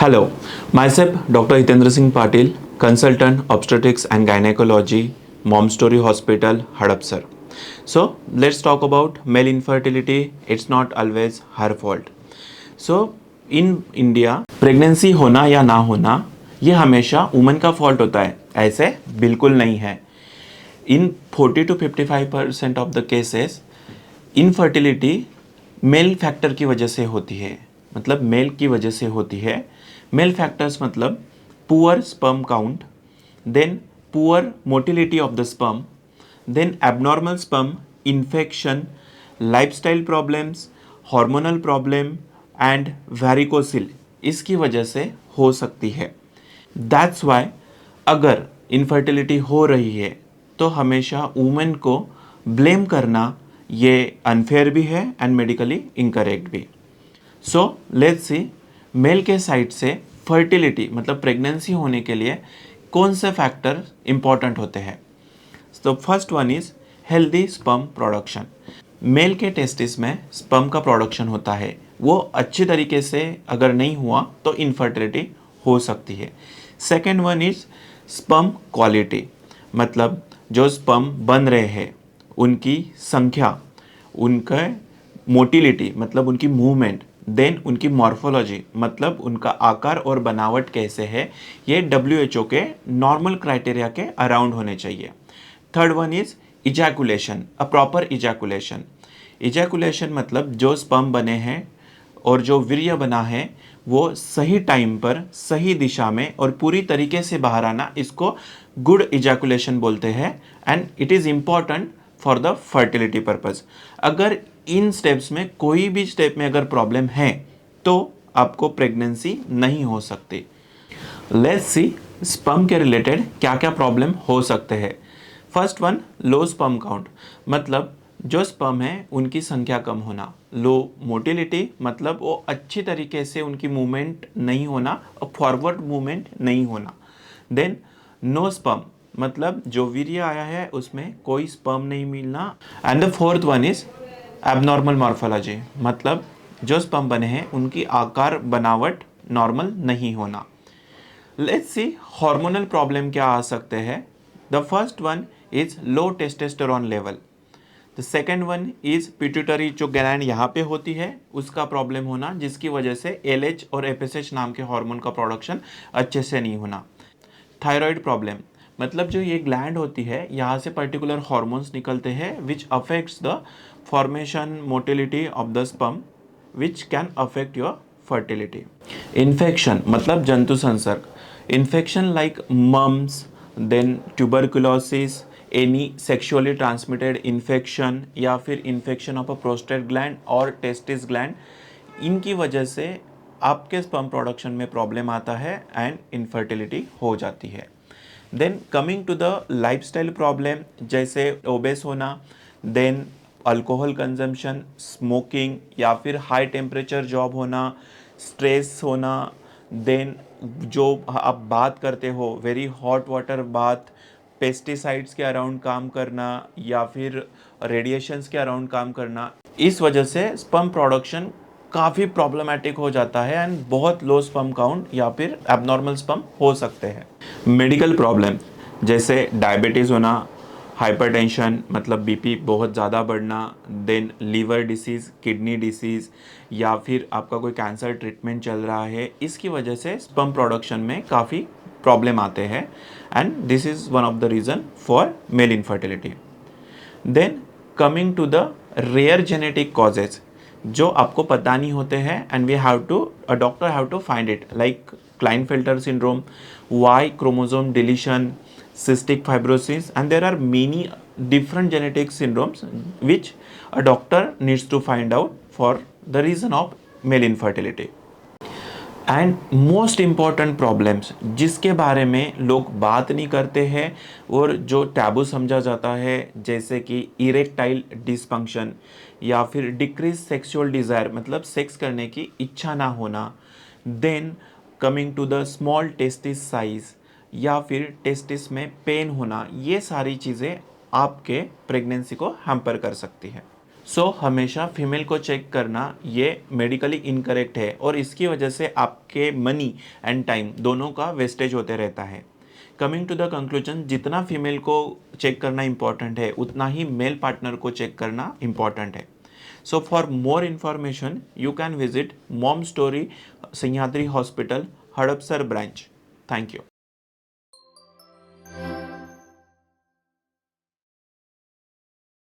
Hello, myself Dr. Hitendra Singh Patil, consultant obstetrics and gynecology, Mom Story Hospital, Hadapsar. So let's talk about male infertility. It's not always her fault. So in India, pregnancy होना या ना होना ये हमेशा woman का fault होता है, ऐसे बिल्कुल नहीं है. इन 40 to 55% of the cases infertility mail factor की वजह से होती है, मतलब मेल की वजह से होती है. मेल फैक्टर्स मतलब poor sperm count, then poor motility of the sperm, then abnormal sperm, infection, lifestyle problems, hormonal problem and varicocele इसकी वजह से हो सकती है. दैट्स वाई अगर इनफर्टिलिटी हो रही है तो हमेशा वुमेन को ब्लेम करना ये अनफेयर भी है एंड मेडिकली इनकरेक्ट भी. सो लेट्स सी मेल के साइड से फर्टिलिटी मतलब प्रेगनेंसी होने के लिए कौन से फैक्टर इंपॉर्टेंट होते हैं. तो first one is healthy sperm production. Male के टेस्टिस में स्पर्म का प्रोडक्शन होता है, वो अच्छी तरीके से अगर नहीं हुआ तो इनफर्टिलिटी हो सकती है. Second one is sperm quality, मतलब जो स्पर्म बन रहे हैं उनकी संख्या, उनका मोटिलिटी मतलब उनकी मूवमेंट, देन उनकी मॉर्फोलॉजी मतलब उनका आकार और बनावट कैसे है, ये WHO के नॉर्मल क्राइटेरिया के अराउंड होने चाहिए. Third one is ejaculation, a proper ejaculation. Ejaculation मतलब जो स्पर्म बने हैं और जो वीर्य बना है वो सही टाइम पर सही दिशा में और पूरी तरीके से बाहर आना, इसको गुड इजैकुलेशन बोलते हैं and it is important for the fertility purpose. अगर इन स्टेप्स में कोई भी स्टेप में अगर प्रॉब्लम है तो आपको प्रेगनेंसी नहीं हो सकती. लेट्स सी स्पर्म के रिलेटेड क्या क्या प्रॉब्लम हो सकते हैं. First one, low sperm count, मतलब जो स्पर्म है उनकी संख्या कम होना. लो मोटिलिटी मतलब वो अच्छी तरीके से उनकी मूवमेंट नहीं होना और फॉरवर्ड मूवमेंट नहीं होना. देन नो स्पर्म मतलब जो वीर्य आया है उसमें कोई स्पर्म नहीं मिलना. And the fourth one is abnormal morphology, मतलब जो स्पर्म बने हैं उनकी आकार बनावट नॉर्मल नहीं होना. लेट्स सी हार्मोनल प्रॉब्लम क्या आ सकते हैं. The first one is low testosterone level. The second one is pituitary, जो ग्लैंड यहाँ पे होती है उसका प्रॉब्लम होना, जिसकी वजह से LH और FSH नाम के हार्मोन का प्रोडक्शन अच्छे से नहीं होना. थायराइड प्रॉब्लम मतलब जो ये ग्लैंड होती है यहाँ से पर्टिकुलर हार्मोन्स निकलते हैं which affects the formation motility of the sperm which can affect your fertility. Infection मतलब जंतु संसर्ग. Infection like mumps, then tuberculosis, any sexually transmitted infection या फिर infection of a prostate gland और टेस्टिस ग्लैंड, इनकी वजह से आपके स्पर्म प्रोडक्शन में प्रॉब्लम आता है एंड इनफर्टिलिटी हो जाती है. Then coming to the lifestyle problem, जैसे ओबेस होना, देन अल्कोहल कंजम्पशन, स्मोकिंग या फिर हाई टेम्परेचर जॉब होना, स्ट्रेस होना, देन जो आप बात करते हो very hot water bath, pesticides के अराउंड काम करना या फिर रेडिएशंस के अराउंड काम करना, इस वजह से स्पर्म प्रोडक्शन काफ़ी प्रॉब्लमेटिक हो जाता है एंड बहुत लो स्पर्म काउंट या फिर एबनॉर्मल स्पर्म हो सकते हैं. मेडिकल प्रॉब्लम जैसे डायबिटीज़ होना, हाइपरटेंशन मतलब BP बहुत ज़्यादा बढ़ना, then liver disease, kidney disease या फिर आपका कोई कैंसर ट्रीटमेंट चल रहा है, इसकी वजह से स्पर्म प्रोडक्शन में काफ़ी प्रॉब्लम आते हैं and this is one of the reason for male infertility. Then coming to the rare genetic causes जो आपको पता नहीं होते हैं and we have to, a doctor have to find it, like Klinefelter syndrome, Y chromosome deletion, cystic fibrosis, and there are many different genetic syndromes which a doctor needs to find out for the reason of male infertility. And most important problems जिसके बारे में लोग बात नहीं करते हैं और जो टैबू समझा जाता है, जैसे कि इरेक्टाइल डिसफंक्शन या फिर डिक्रीज सेक्सुअल डिज़ायर मतलब सेक्स करने की इच्छा ना होना, then coming to the small testis size या फिर टेस्टिस में पेन होना, ये सारी चीज़ें आपके प्रेगनेंसी को हैम्पर कर सकती है. सो हमेशा फीमेल को चेक करना ये मेडिकली इनकरेक्ट है और इसकी वजह से आपके मनी एंड टाइम दोनों का वेस्टेज होते रहता है। कमिंग टू द कंक्लूजन, जितना फीमेल को चेक करना इंपॉर्टेंट है उतना ही मेल पार्टनर को चेक करना इंपॉर्टेंट है। So for more information you can visit mom story Sahyadri hospital Hadapsar branch. Thank you.